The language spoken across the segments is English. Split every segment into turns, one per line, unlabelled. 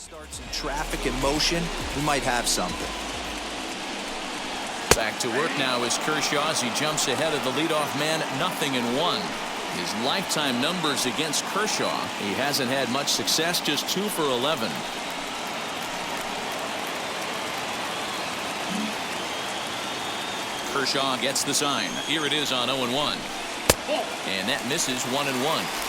Starts in traffic and motion, we might have something.
Back to work now is Kershaw as he jumps ahead of the leadoff man, 0-1. His lifetime numbers against Kershaw, he hasn't had much success, just 2 for 11. Kershaw gets the sign. Here it is on 0-1. And that misses 1-1.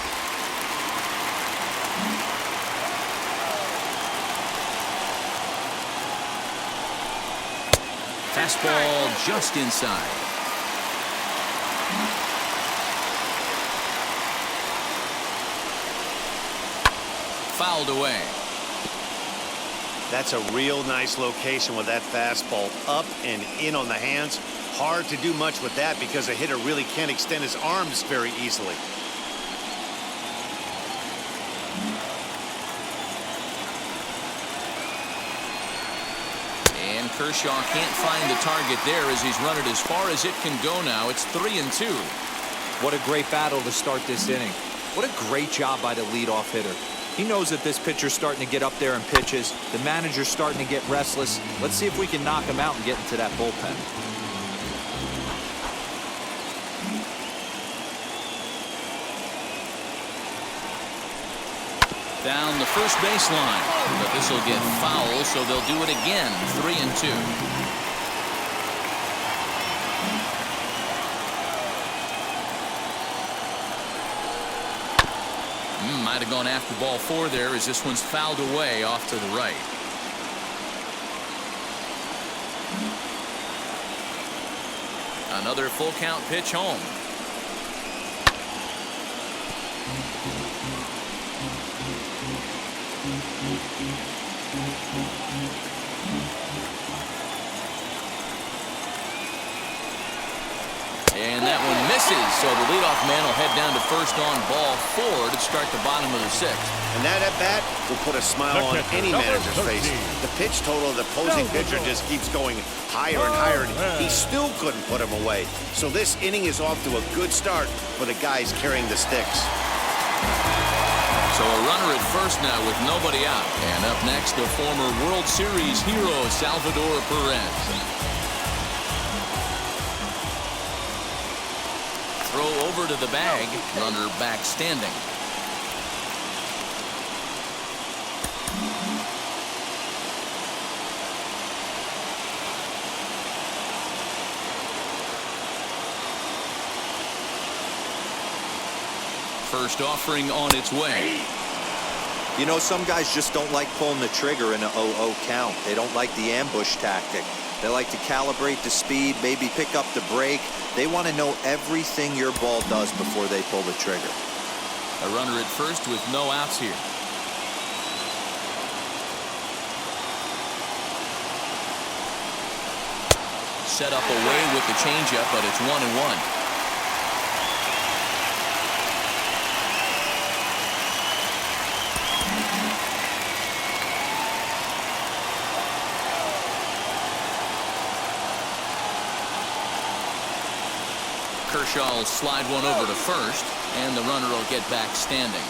Fastball just inside. Fouled away.
That's a real nice location with that fastball up and in on the hands. Hard to do much with that because a hitter really can't extend his arms very easily.
And Kershaw can't find the target there as he's run it as far as it can go now. It's 3-2.
What a great battle to start this inning. What a great job by the leadoff hitter. He knows that this pitcher's starting to get up there in pitches. The manager's starting to get restless. Let's see if we can knock him out and get into that bullpen.
Down the first baseline, but this will get foul, so they'll do it again. 3-2. Might have gone after ball 4 there as this one's fouled away off to the right. Another full count pitch home. And that one misses, so the leadoff man will head down to first on ball 4 to start the bottom of the 6th.
And that at bat will put a smile on any manager's face. The pitch total of the opposing pitcher just keeps going higher and higher, and he still couldn't put him away. So this inning is off to a good start for the guys carrying the sticks.
So a runner at first now with nobody out. And up next, the former World Series hero, Salvador Perez. Throw over to the bag, runner back standing. First offering on its way.
You know, some guys just don't like pulling the trigger in an 0-0 count. They don't like the ambush tactic. They like to calibrate the speed, maybe pick up the brake. They want to know everything your ball does before they pull the trigger.
A runner at first with no outs here. Set up away with the changeup, but it's 1-1. Kershaw will slide one over to first, and the runner will get back standing.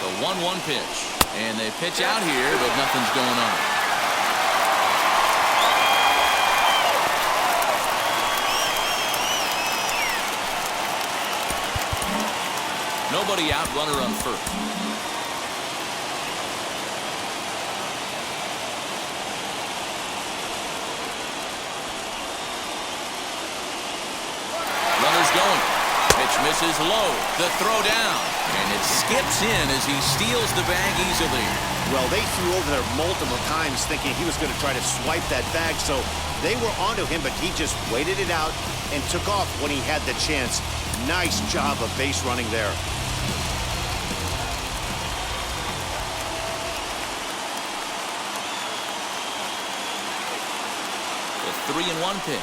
The 1-1 pitch, and they pitch out here, but nothing's going on. Nobody out, runner on first. Runner's going. Pitch misses low. The throw down. And it skips in as he steals the bag easily.
Well, they threw over there multiple times thinking he was going to try to swipe that bag, so they were onto him, but he just waited it out and took off when he had the chance. Nice job of base running there.
The 3-1 pitch.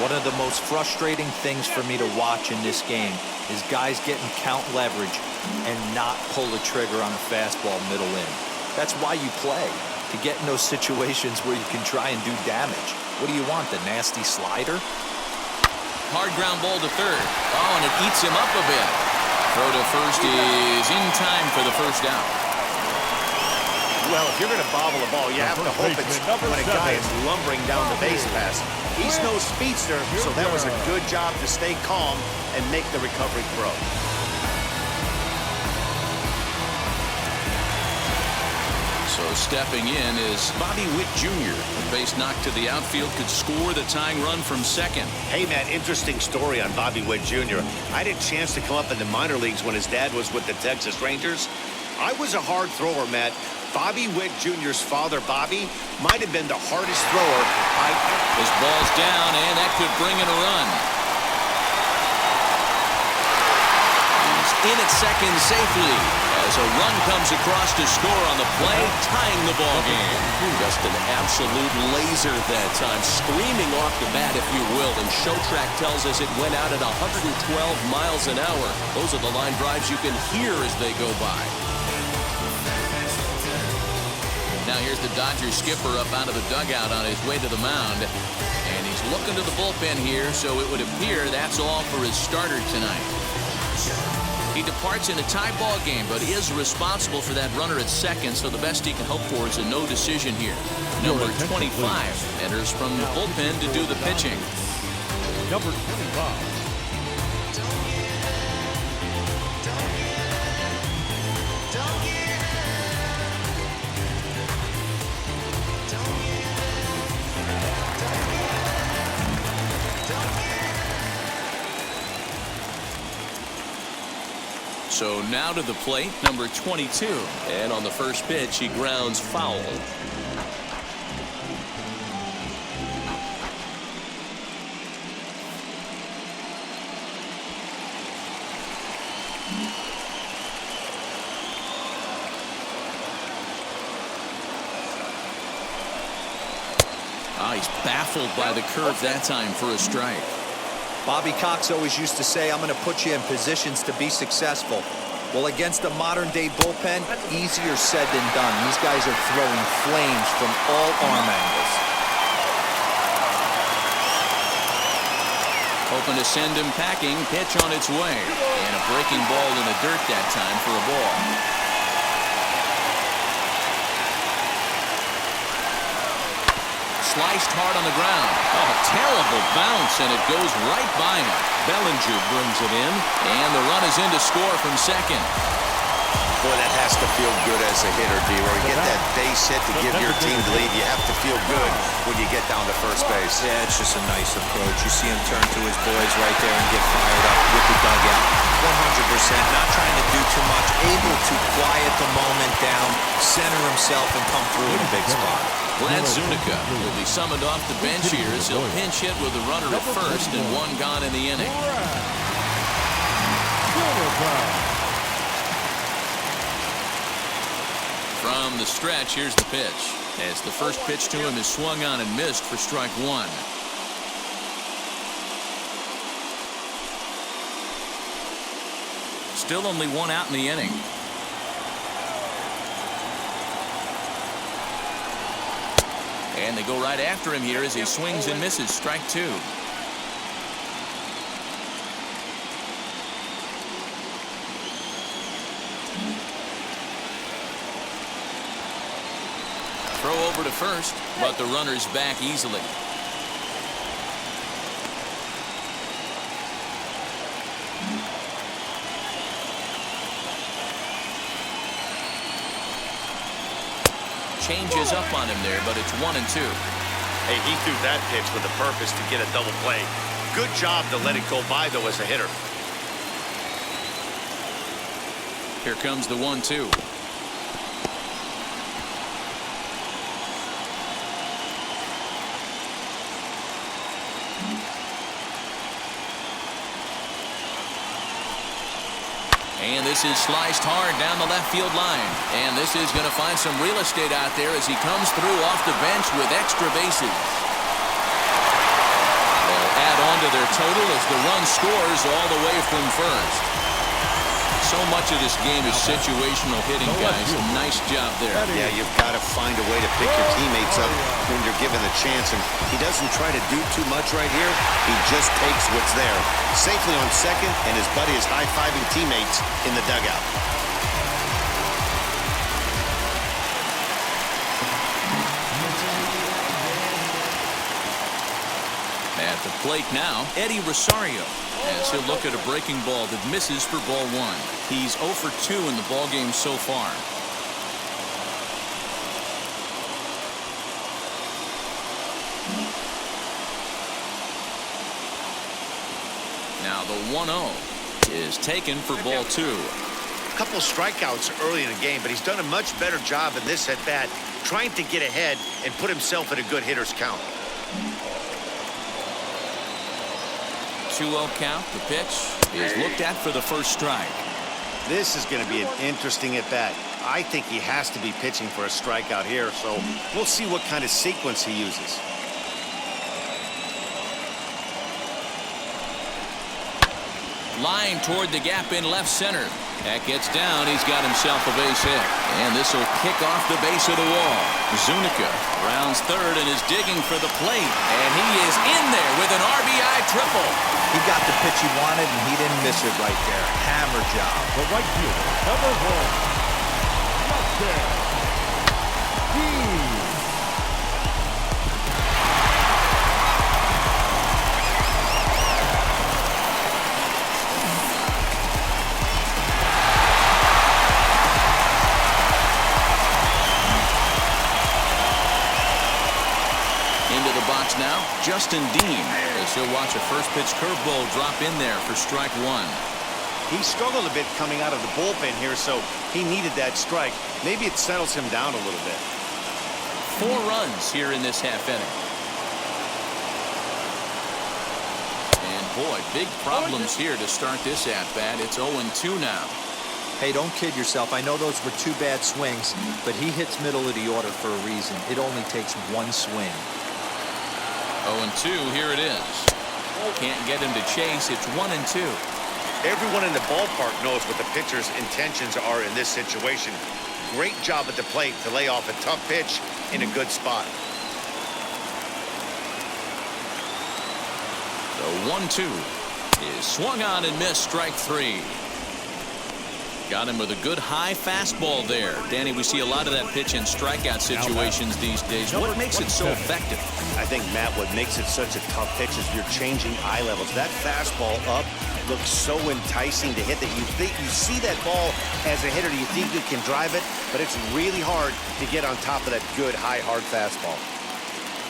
One of the most frustrating things for me to watch in this game is guys getting count leverage and not pull the trigger on a fastball middle in. That's why you play. to get in those situations where you can try and do damage. What do you want, the nasty slider?
Hard ground ball to third. Oh, and it eats him up a bit. Throw to first is in time for the first down.
Well, if you're going to bobble a ball, you have to hope it's when a guy is lumbering down the base pass. He's no speedster, so that was a good job to stay calm and make the recovery throw.
So stepping in is Bobby Witt Jr. The base knock to the outfield could score the tying run from second.
Hey, Matt, interesting story on Bobby Witt Jr. I had a chance to come up in the minor leagues when his dad was with the Texas Rangers. I was a hard thrower, Matt. Bobby Witt Jr.'s father, Bobby, might have been the hardest thrower
His ball's down, and that could bring in a run. He's in at second safely as a run comes across to score on the play, tying the ball game. Just an absolute laser that time, screaming off the bat, if you will, and Showtrack tells us it went out at 112 miles an hour. Those are the line drives you can hear as they go by. Now here's the Dodgers skipper up out of the dugout on his way to the mound. And he's looking to the bullpen here, so it would appear that's all for his starter tonight. He departs in a tie ball game, but is responsible for that runner at second, so the best he can hope for is a no decision here. Number 25 enters from the bullpen to do the pitching.
Number 25.
So now to the plate, number 22. And on the first pitch, he grounds foul. He's baffled by the curve that time for a strike.
Bobby Cox always used to say, I'm going to put you in positions to be successful. Well, against a modern-day bullpen, easier said than done. These guys are throwing flames from all arm angles.
Hoping to send him packing, pitch on its way. And a breaking ball in the dirt that time for a ball. Sliced hard on the ground. Oh, terrible bounce, and it goes right by him. Bellinger brings it in, and the run is in to score from second.
Boy, that has to feel good as a hitter, D-Roy. Get that base hit to give your team the lead. You have to feel good when you get down to first base.
Yeah, it's just a nice approach. You see him turn to his boys right there and get fired up with the dugout. 100%, not trying to do too much, able to quiet the moment down, center himself, and come through in a big spot.
Brad Zunica will be summoned off the bench here as he'll pinch hit with a runner at first and one gone in the inning. From the stretch, here's the pitch. As the first pitch to him is swung on and missed for strike one. Still only one out in the inning. And they go right after him here as he swings and misses. Strike two. Throw over to first, but the runner's back easily. Changes up on him there, but it's 1-2.
Hey, he threw that pitch with a purpose to get a double play. Good job to let it go by, though, as a hitter.
Here comes the 1-2. And this is sliced hard down the left field line. And this is going to find some real estate out there as he comes through off the bench with extra bases. They'll add on to their total as the run scores all the way from first. So much of this game is situational hitting, guys. Nice job there.
Yeah, you've got to find a way to pick your teammates up when you're given the chance, and he doesn't try to do too much right here. He just takes what's there. Safely on second, and his buddy is high-fiving teammates in the dugout.
At the plate now, Eddie Rosario, as he'll look at a breaking ball that misses for ball one. He's 0 for 2 in the ball game so far. Now the 1-0 is taken for ball two.
A couple strikeouts early in the game, but he's done a much better job in this at-bat, trying to get ahead and put himself in a good hitter's count.
2-0 count. The pitch is looked at for the first strike.
This is going to be an interesting at-bat. I think he has to be pitching for a strikeout here, so we'll see what kind of sequence he uses.
Line toward the gap in left center. That gets down. He's got himself a base hit. And this will kick off the base of the wall. Zuniga rounds third and is digging for the plate. And he is in there with an RBI triple.
He got the pitch he wanted, and he didn't miss it right there. Hammer job.
The right fielder, number 1. Out there.
Now, Justin Dean, as he'll watch a first pitch curveball drop in there for strike one.
He struggled a bit coming out of the bullpen here, so he needed that strike. Maybe it settles him down a little bit.
4 runs here in this half inning. And boy, big problems here to start this at-bat. It's 0-2 now.
Hey, don't kid yourself. I know those were 2 bad swings, but he hits middle of the order for a reason. It only takes 1 swing.
0-2, here it is. Can't get him to chase. It's 1-2.
Everyone in the ballpark knows what the pitcher's intentions are in this situation. Great job at the plate to lay off a tough pitch in a good spot.
The 1-2 is swung on and missed, strike 3. Got him with a good high fastball there. Danny, we see a lot of that pitch in strikeout situations these days. What makes it so effective?
I think, Matt, what makes it such a tough pitch is you're changing eye levels. That fastball up looks so enticing to hit that you see that ball as a hitter, you think you can drive it, but it's really hard to get on top of that good, high, hard fastball.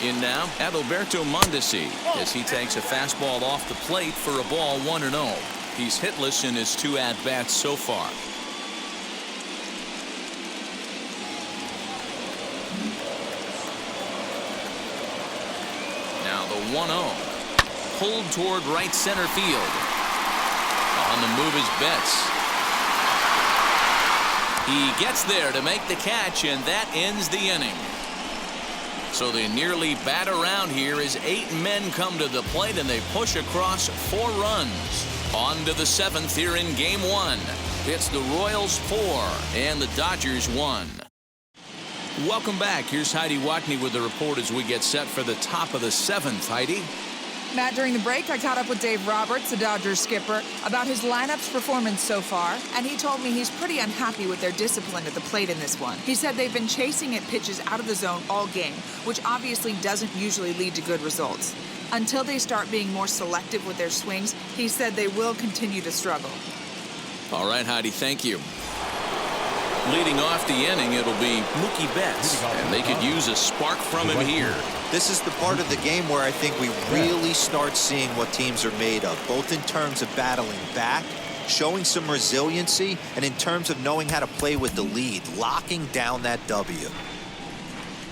In now, Adalberto Mondesi, as he takes a fastball off the plate for a ball 1-0. He's hitless in his 2 at-bats so far. Now the 1-0. Pulled toward right center field. On the move is Betts. He gets there to make the catch, and that ends the inning. So they nearly bat around here as 8 men come to the plate, and they push across 4 runs. On to the 7th here in Game 1. It's the Royals 4 and the Dodgers 1. Welcome back. Here's Heidi Watney with the report as we get set for the top of the 7th. Heidi?
Matt, during the break, I caught up with Dave Roberts, the Dodgers skipper, about his lineup's performance so far, and he told me he's pretty unhappy with their discipline at the plate in this one. He said they've been chasing at pitches out of the zone all game, which obviously doesn't usually lead to good results. Until they start being more selective with their swings, he said they will continue to struggle.
All right, Heidi, thank you. Leading off the inning, it'll be Mookie Betts, and they could use a spark from him here.
This is the part of the game where I think we really start seeing what teams are made of, both in terms of battling back, showing some resiliency, and in terms of knowing how to play with the lead, locking down that W.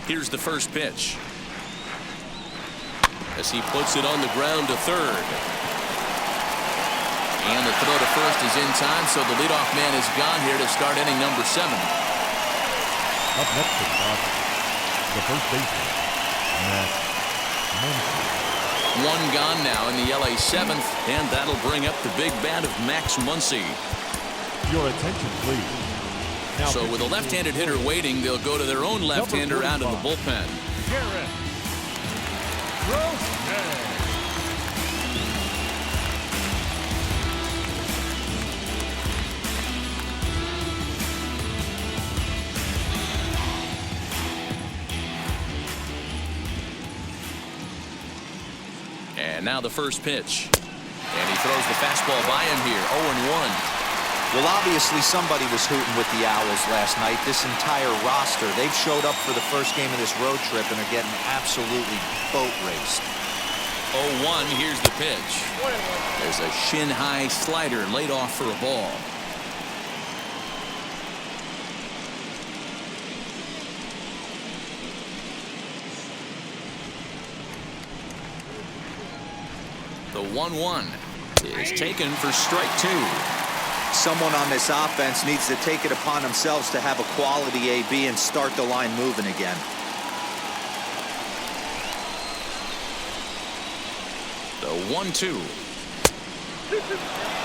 Here's the first pitch. As he puts it on the ground to third. And the throw to first is in time, so the leadoff man is gone here to start inning number 7.
Up next to the Dodgers, the first baseman, Max Muncy.
1 gone now in the LA 7th, and that'll bring up the big bat of Max Muncy.
Your attention, please. Now
So with a left-handed hitter waiting, they'll go to their own left-hander out in the bullpen.
Garrett Crochet.
And now the first pitch. And he throws the fastball by him here, 0-1.
Well, obviously somebody was hooting with the Owls last night. This entire roster, they've showed up for the first game of this road trip and are getting absolutely boat raced.
0-1, here's the pitch. There's a shin-high slider laid off for a ball. The 1-1 is taken for strike 2.
Someone on this offense needs to take it upon themselves to have a quality AB and start the line moving again.
The 1-2.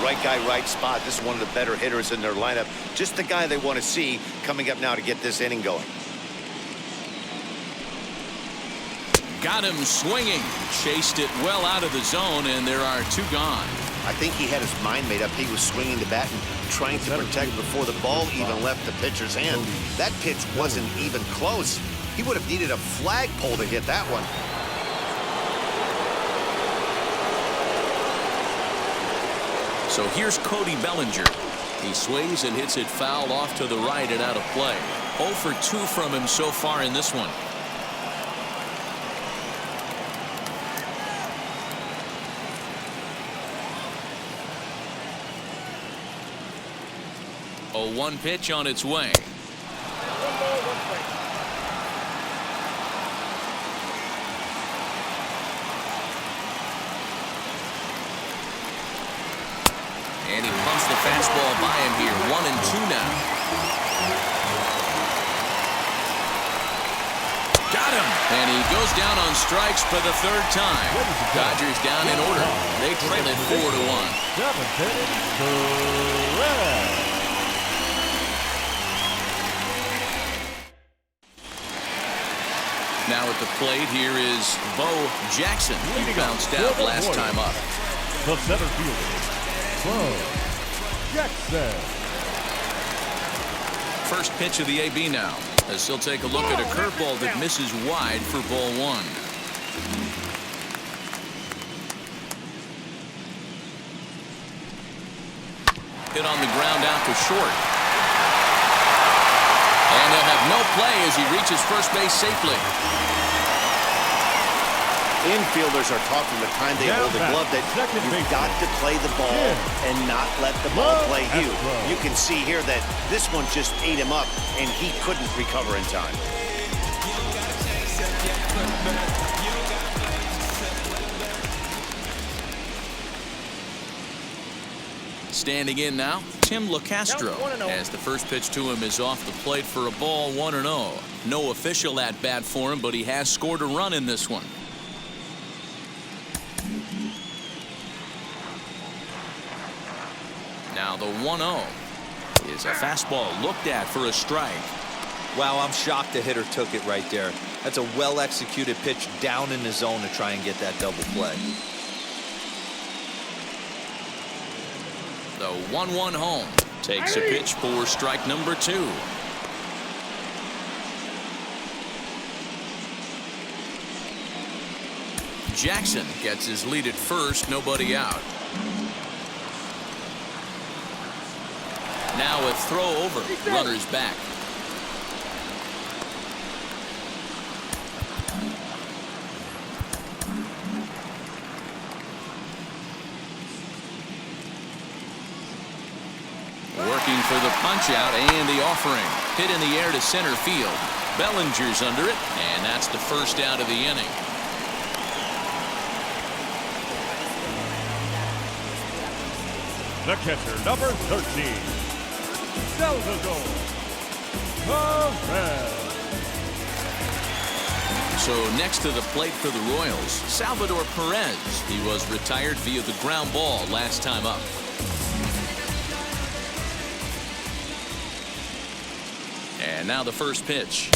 Right guy, right spot. This is one of the better hitters in their lineup. Just the guy they want to see coming up now to get this inning going.
Got him swinging. Chased it well out of the zone, and there are 2 gone.
I think he had his mind made up. He was swinging the bat and trying to protect before the ball even left the pitcher's hand. That pitch wasn't even close. He would have needed a flagpole to hit that one.
So here's Cody Bellinger. He sways and hits it foul off to the right and out of play. 0 for 2 from him so far in this one. A 1 pitch on its way. And he pumps the fastball by him here. 1-2 now. Got him. And he goes down on strikes for the 3rd time. Dodgers down in order. They trail it 4-1.
7th inning, correct.
Now at the plate, here is Bo Jackson. He bounced out last time up.
The center fielder, Bo Jackson.
First pitch of the AB now, as he'll take a look at a curveball that misses wide for ball 1. Hit on the ground out to short. And he'll have no play as he reaches first base safely.
Infielders are taught from the time they hold the glove that you've got to play the ball and not let the ball play you. You can see here that this one just ate him up, and he couldn't recover in time.
Standing in now, Tim LeCastro, as the first pitch to him is off the plate for a ball, 1-0. No official at bat for him, but he has scored a run in this one. Now the 1-0 is a fastball looked at for a strike.
Wow, I'm shocked the hitter took it right there. That's a well-executed pitch down in the zone to try and get that double play.
The 1-1 home takes a pitch for strike number 2. Jackson gets his lead at first, nobody out. Now a throw over, runners back. Working for the punch out and the offering. Hit in the air to center field. Bellinger's under it, and that's the first out of the inning.
The catcher, number 13, Salvador Perez.
So next to the plate for the Royals, Salvador Perez. He was retired via the ground ball last time up. And now the first pitch.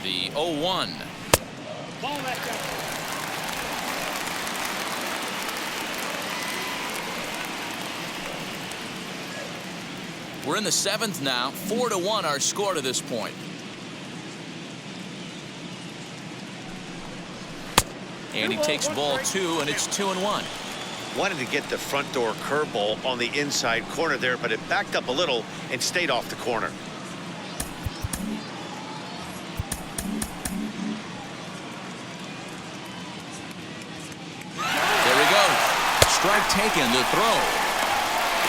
The 0-1. We're in the 7th now. 4-1 our score to this point. And he takes ball 2, and it's 2-1.
Wanted to get the front door curveball on the inside corner there, but it backed up a little and stayed off the corner.
There we go. Strike taken. The throw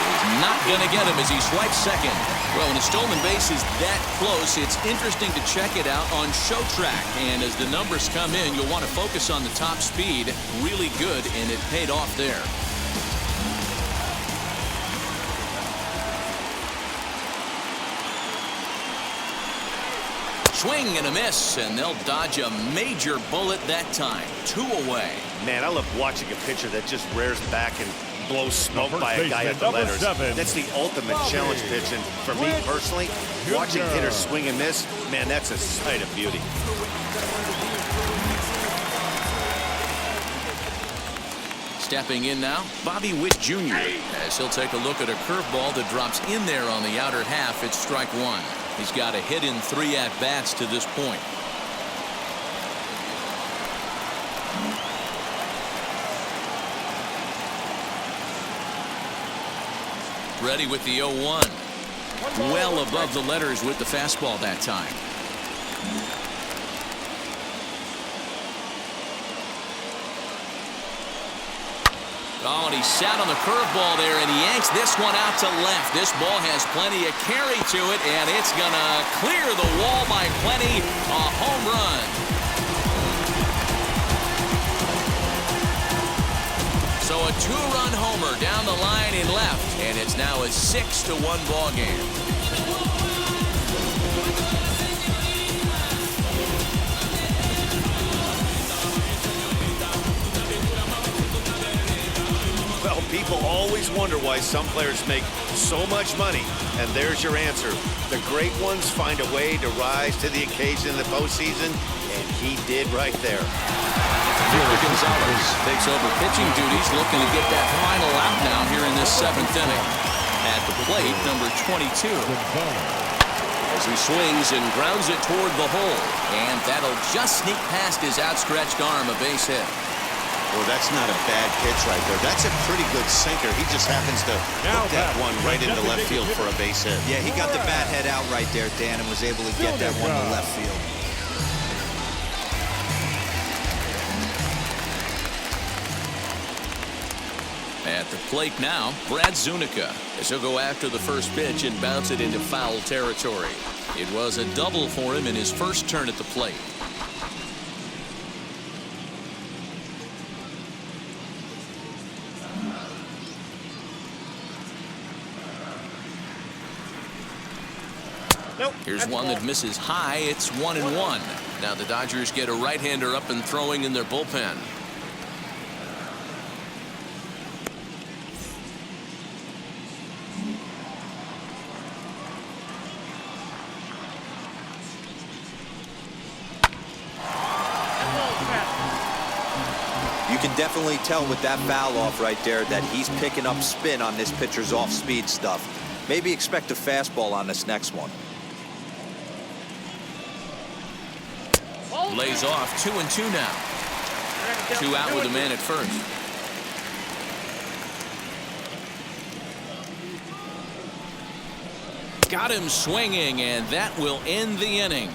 is not going to get him as he swipes second. Well, when a stolen base is that close, it's interesting to check it out on Show Track. And as the numbers come in, you'll want to focus on the top speed. Really good, and it paid off there. Swing and a miss, and they'll dodge a major bullet that time. 2 away.
Man, I love watching a pitcher that just rears back and blows smoke by a guy at the letters. That's the ultimate challenge pitch, and for me personally, watching hitters swing and miss, man, that's a sight of beauty.
Stepping in now, Bobby Witt Jr. as he'll take a look at a curveball that drops in there on the outer half. It's strike 1. He's got a hit in 3 at-bats to this point. Ready with the 0-1. Well above the letters with the fastball that time. Oh, and he sat on the curveball there, and he yanks this one out to left. This ball has plenty of carry to it, and it's going to clear the wall by plenty. A home run. So a 2-run homer down the line in left, and it's now a 6-1 ball game.
Well, people always wonder why some players make so much money, and there's your answer. The great ones find a way to rise to the occasion in the postseason, and he did right there.
Victor Gonzalez takes over pitching duties, looking to get that final out now here in this 7th inning. At the plate, number 22. As he swings and grounds it toward the hole, and that'll just sneak past his outstretched arm, a base hit.
Well, that's not a bad pitch right there. That's a pretty good sinker. He just happens to put that one right into left field for a base hit.
Yeah, he got the bat head out right there, Dan, and was able to get that one to left field.
At the plate now, Brad Zunica, as he'll go after the first pitch and bounce it into foul territory. It was a double for him in his first turn at the plate. Here's one that misses high. It's 1-1. Now the Dodgers get a right-hander up and throwing in their bullpen.
You can definitely tell with that foul off right there that he's picking up spin on this pitcher's off-speed stuff. Maybe expect a fastball on this next one.
Lays off 2-2 now. 2 out with a man at first. Got him swinging, and that will end the inning.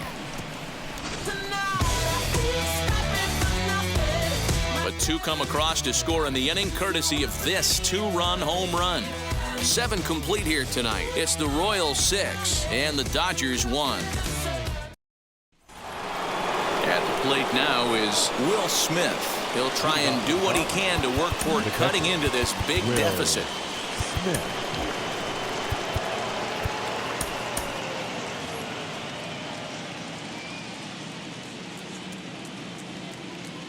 But 2 come across to score in the inning, courtesy of this 2-run home run. 7 complete here tonight. It's the Royals 6 and the Dodgers 1. At the plate now is Will Smith. He'll try and do what he can to work toward cutting into this big deficit.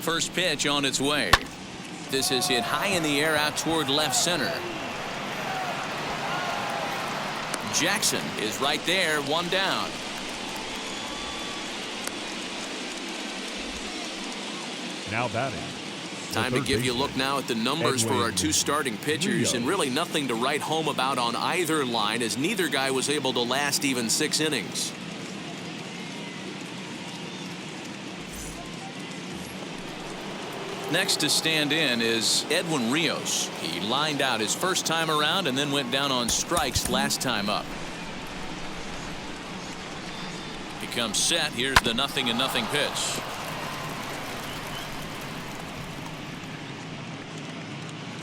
First pitch on its way. This is hit high in the air out toward left center. Jackson is right there, one down.
Now batting.
Time to give you a look now at the numbers for our two starting pitchers, and really nothing to write home about on either line, as neither guy was able to last even 6 innings. Next to stand in is Edwin Rios. He lined out his first time around and then went down on strikes last time up. He comes set. Here's the 0-0 pitch.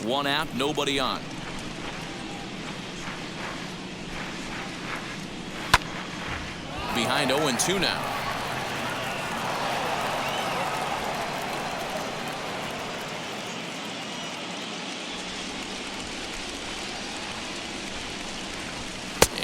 One out, nobody on. Behind 0-2 now.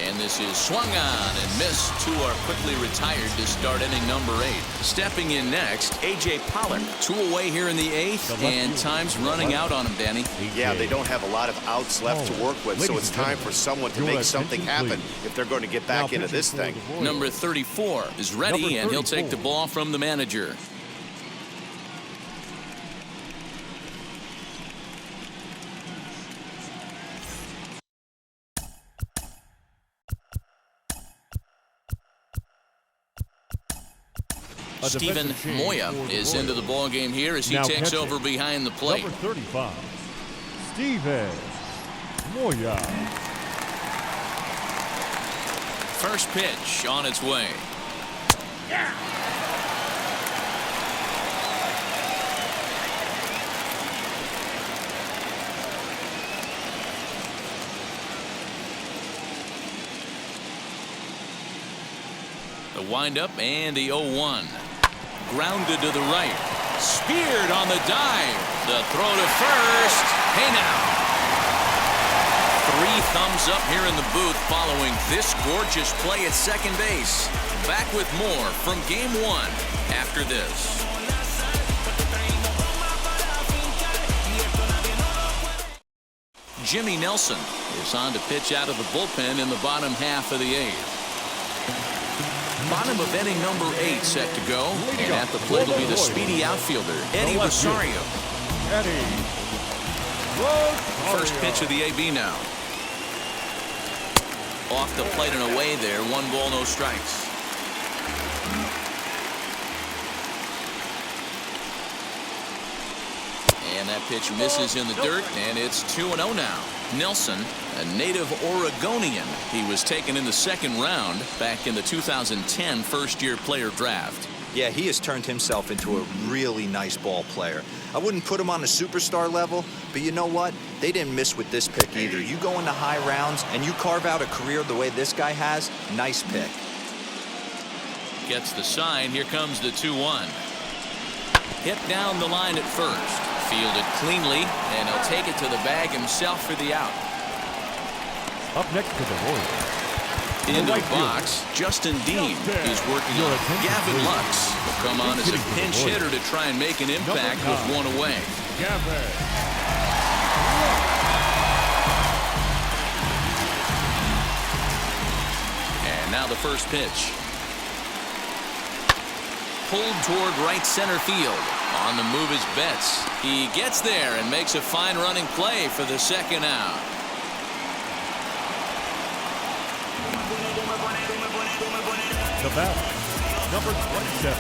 And this is swung on and missed. Two are quickly retired to start inning number 8. Stepping in next, A.J. Pollock. 2 away here in the 8th, and time's running out on him, Danny.
Yeah, they don't have a lot of outs left to work with, so it's time for someone to make something happen if they're going to get back into this thing.
Number 34 is ready, and he'll take the ball from the manager. Steven Moya is into the ball game here as he takes over behind the plate.
Number 35, Steven Moya.
First pitch on its way. The windup and the 0-1. Grounded to the right. Speared on the dive. The throw to first. Hey now. 3 thumbs up here in the booth following this gorgeous play at second base. Back with more from Game 1 after this. Jimmy Nelson is on to pitch out of the bullpen in the bottom half of the 8th. Bottom of inning number 8 set to go, and at the plate will be the speedy outfielder, Eddie Rosario. First pitch of the AB now. Off the plate and away there, 1 ball, no strikes. And that pitch misses in the dirt, and it's 2-0 now. Nelson, a native Oregonian. He was taken in the 2nd round back in the 2010 first-year player draft.
Yeah, he has turned himself into a really nice ball player. I wouldn't put him on a superstar level, but you know what? They didn't miss with this pick either. You go into high rounds and you carve out a career the way this guy has, nice pick.
Gets the sign. Here comes the 2-1. Hit down the line at first. Fielded cleanly, and he'll take it to the bag himself for the out.
Up next to the Royals.
Into the box, Justin Dean is working on Gavin Lux. Will come on as a pinch hitter to try and make an impact with 1 away. And now the first pitch. Pulled toward right center field. On the move is Betts. He gets there and makes a fine running play for the 2nd out.
The batter, number 27.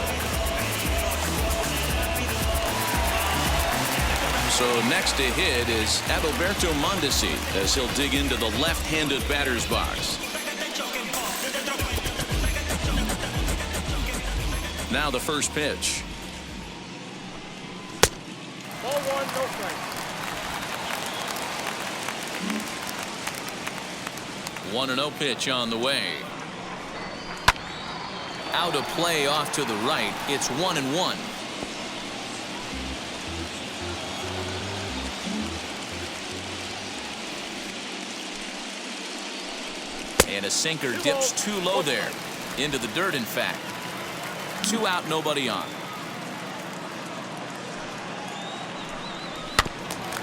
So next to hit is Adalberto Mondesi as he'll dig into the left-handed batter's box. Now the first pitch. 1-0 pitch on the way. Out of play off to the right. It's 1-1. And a sinker dips too low there. Into the dirt, in fact. 2 out, nobody on.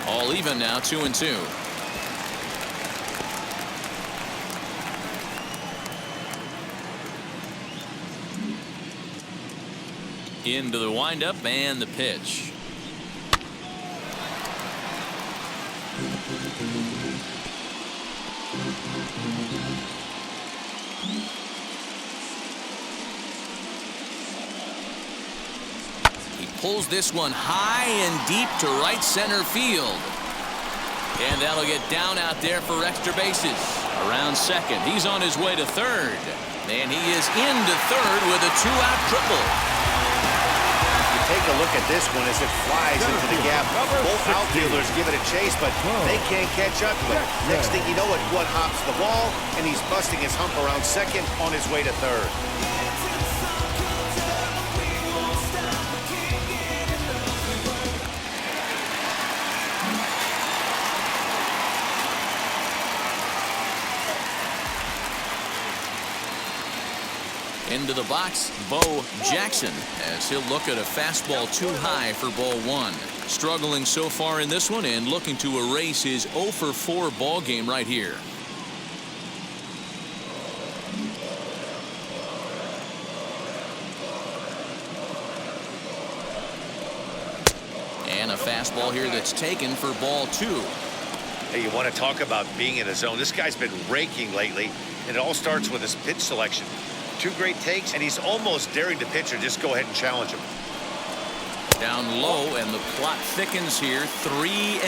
All even now, 2-2. Into the windup and the pitch. He pulls this one high and deep to right center field. And that'll get down out there for extra bases. Around second, he's on his way to third. And he is into third with a two-out triple.
Take a look at this one as it flies into the gap. Both outfielders give it a chase, but they can't catch up to it. Next thing you know, one hops the ball, and he's busting his hump around second on his way to third.
Into the box, Bo Jackson, as he'll look at a fastball too high for ball one. Struggling so far in this one and looking to erase his 0 for 4 ball game right here. And a fastball here that's taken for ball two.
Hey, you want to talk about being in a zone? This guy's been raking lately, and it all starts with his pitch selection. 2 great takes, and he's almost daring the pitcher just go ahead and challenge him.
Down low, and the plot thickens here, 3-0.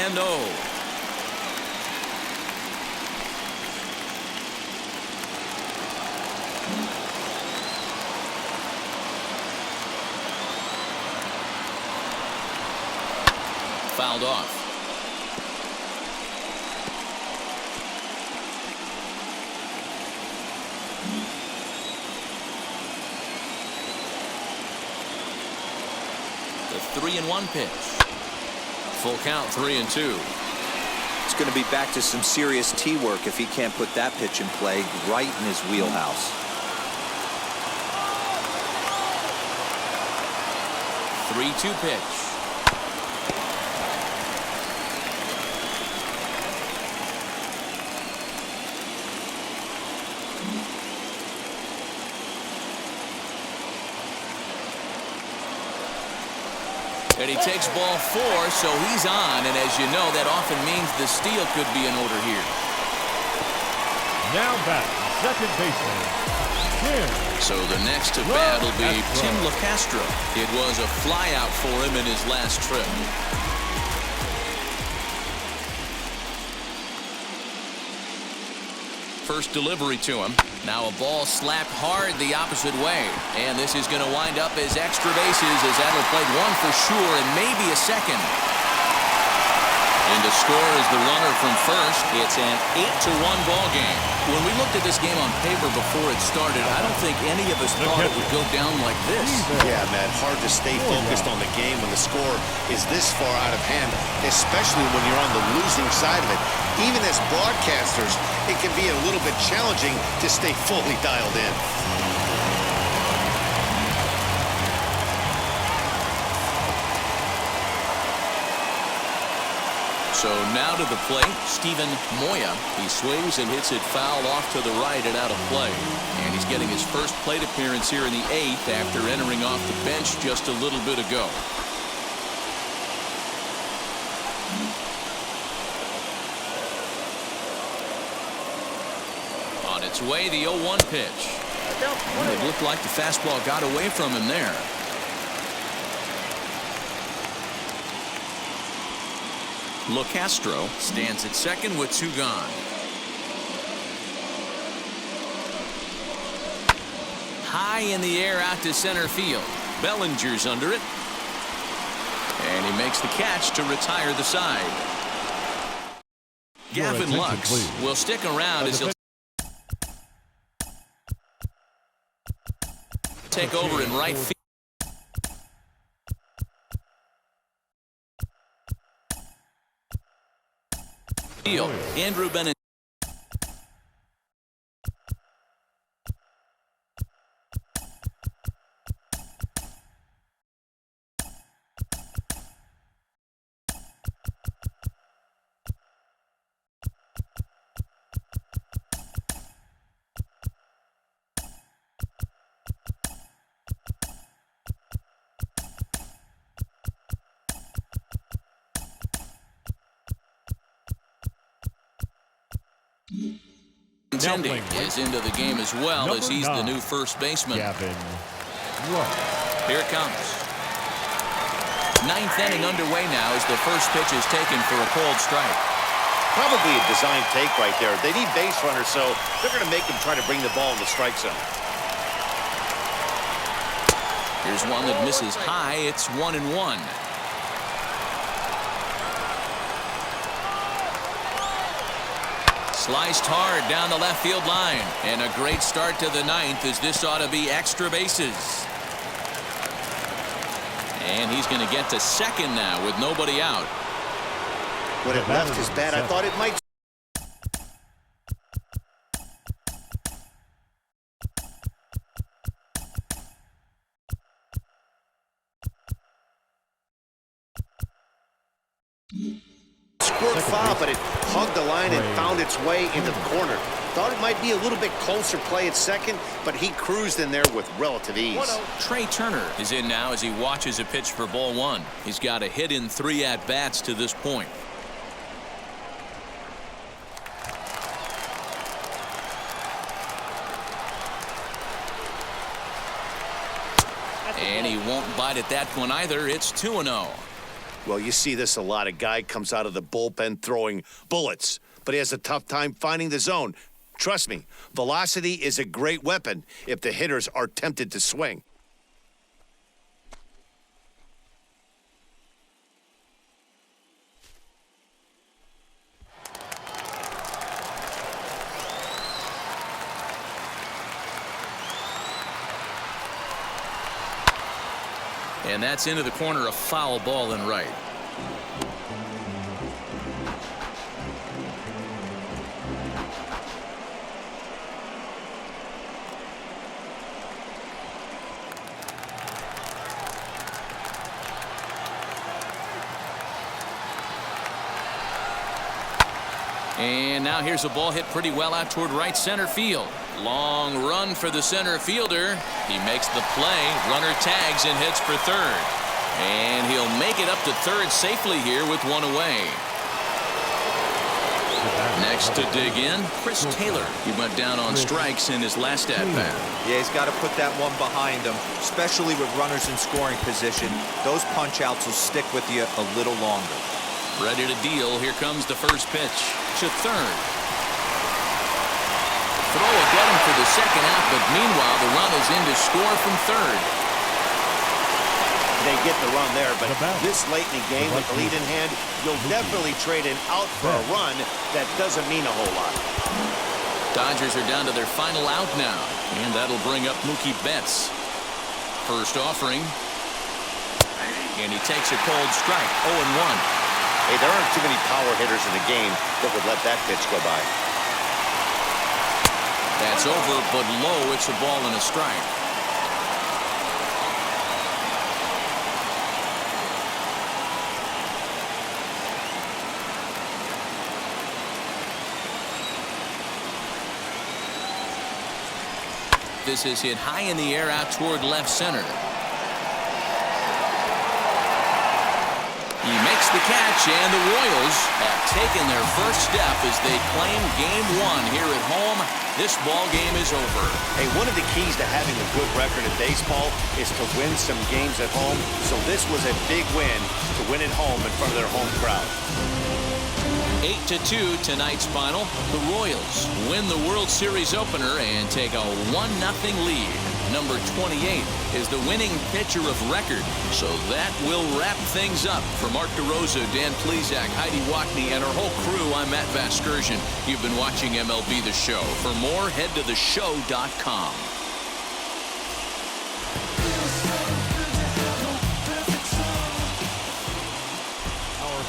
Fouled off. The 3-1 pitch. Full count, 3-2.
It's going to be back to some serious tee work if he can't put that pitch in play right in his wheelhouse.
3-2 pitch. And he takes ball 4, so he's on. And as you know, that often means the steal could be in order here.
Now back, second baseman, Tim.
So the next to bat will be Tim LeCastro. It was a flyout for him in his last trip. First delivery to him. Now a ball slapped hard the opposite way. And this is going to wind up as extra bases as that'll play 1 for sure and maybe a second. And to score is the runner from first. It's an 8-1 ball game. When we looked at this game on paper before it started, I don't think any of us thought it would go down like this.
Yeah, man, hard to stay focused on the game when the score is this far out of hand, especially when you're on the losing side of it. Even as broadcasters, it can be a little bit challenging to stay fully dialed in.
So now to the plate, Steven Moya. He swings and hits it foul off to the right and out of play. And he's getting his first plate appearance here in the 8th after entering off the bench just a little bit ago. On its way, the 0-1 pitch. It looked like the fastball got away from him there. LeCastro stands at second with 2 gone. High in the air out to center field. Bellinger's under it. And he makes the catch to retire the side. Gavin Lux will stick around as he'll take over in right field. Andrew Bennett. Cindy is into the game as well, as he's the new first baseman.
Gavin Lux.
Here it comes. Ninth inning underway now as the first pitch is taken for a cold strike.
Probably a design take right there. They need base runners, so they're going to make him try to bring the ball in the strike zone.
Here's one that misses high. It's 1-1. Sliced hard down the left field line. And a great start to the ninth, as this ought to be extra bases. And he's going to get to second now with nobody out.
When it left his bat, I thought it might. Squirt foul, but it hugged the line and found its way into the corner. Thought it might be a little bit closer play at second, but he cruised in there with relative ease.
Trey Turner is in now as he watches a pitch for ball one. He's got a hit in 3 at-bats to this point. And he won't bite at that one either. It's 2-0.
Well, you see this a lot. A guy comes out of the bullpen throwing bullets, but he has a tough time finding the zone. Trust me, velocity is a great weapon if the hitters are tempted to swing.
And that's into the corner, a foul ball and right. And now here's a ball hit pretty well out toward right center field. Long run for the center fielder. He makes the play. Runner tags and hits for third. And he'll make it up to third safely here with one away. Next to dig in, Chris Taylor. He went down on strikes in his last at-bat.
Yeah, he's got to put that one behind him, especially with runners in scoring position. Those punch-outs will stick with you a little longer.
Ready to deal. Here comes the first pitch to third. Throw will get him for the second out, but meanwhile the run is in to score from third.
They get the run there, but this late in the game with the lead in hand, you'll definitely trade an out for a run. That doesn't mean a whole lot.
Dodgers are down to their final out now, and that'll bring up Mookie Betts. First offering, and he takes a cold strike. 0-1.
Hey, there aren't too many power hitters in the game that would let that pitch go by.
That's over, but low. It's a ball and a strike. This is hit high in the air out toward left center. He makes the catch, and the Royals have taken their first step as they claim Game 1 here at home. This ball game is over.
Hey, one of the keys to having a good record in baseball is to win some games at home. So this was a big win to win at home in front of their home crowd.
8-2 tonight's final. The Royals win the World Series opener and take a 1-0 lead. Number 28 is the winning pitcher of record. So that will wrap things up. For Mark DeRosa, Dan Plesac, Heidi Watney, and our whole crew, I'm Matt Vasgersian. You've been watching MLB The Show. For more, head to theshow.com.